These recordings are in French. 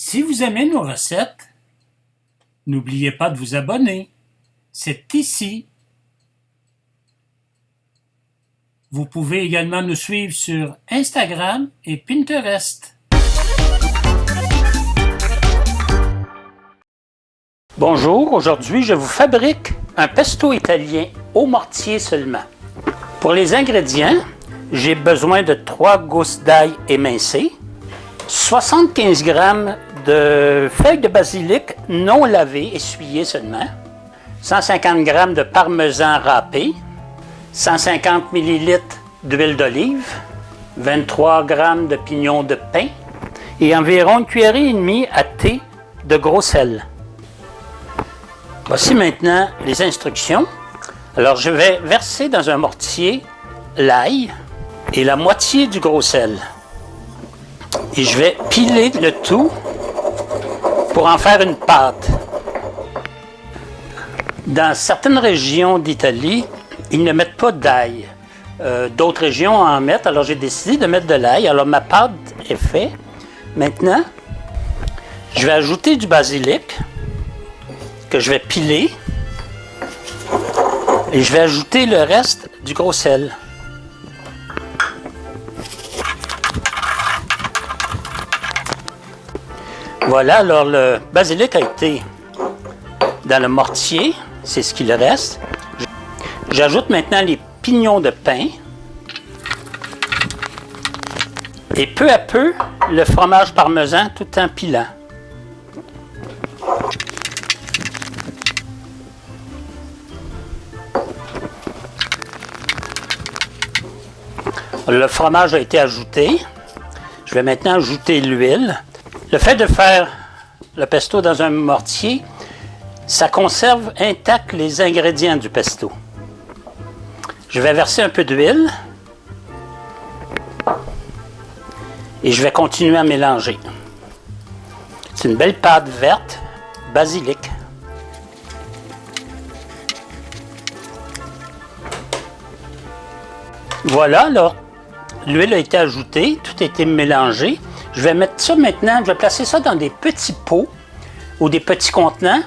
Si vous aimez nos recettes, n'oubliez pas de vous abonner. C'est ici. Vous pouvez également nous suivre sur Instagram et Pinterest. Bonjour, aujourd'hui je vous fabrique un pesto italien au mortier seulement. Pour les ingrédients, j'ai besoin de 3 gousses d'ail émincées, 75 g de feuilles de basilic non lavées, essuyées seulement, 150 g de parmesan râpé, 150 ml d'huile d'olive, 23 g de pignons de pain et environ 1,5 cuillère à thé de gros sel. Voici maintenant les instructions. Alors je vais verser dans un mortier l'ail et la moitié du gros sel. Et je vais piler le tout pour en faire une pâte. Dans certaines régions d'Italie, ils ne mettent pas d'ail. D'autres régions en mettent, alors j'ai décidé de mettre de l'ail. Alors ma pâte est faite. Maintenant, je vais ajouter du basilic que je vais piler et je vais ajouter le reste du gros sel. Voilà, alors le basilic a été dans le mortier, c'est ce qu'il reste. J'ajoute maintenant les pignons de pain et peu à peu le fromage parmesan tout en pilant. Le fromage a été ajouté. Je vais maintenant ajouter l'huile. Le fait de faire le pesto dans un mortier, ça conserve intact les ingrédients du pesto. Je vais verser un peu d'huile et je vais continuer à mélanger. C'est une belle pâte verte, basilic. Voilà, alors, l'huile a été ajoutée, tout a été mélangé. Je vais mettre ça maintenant, je vais placer ça dans des petits pots ou des petits contenants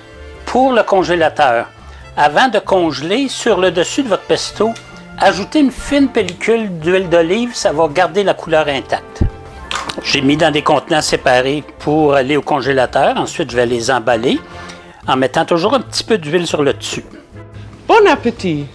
pour le congélateur. Avant de congeler, sur le dessus de votre pesto, ajoutez une fine pellicule d'huile d'olive, ça va garder la couleur intacte. J'ai mis dans des contenants séparés pour aller au congélateur. Ensuite, je vais les emballer en mettant toujours un petit peu d'huile sur le dessus. Bon appétit!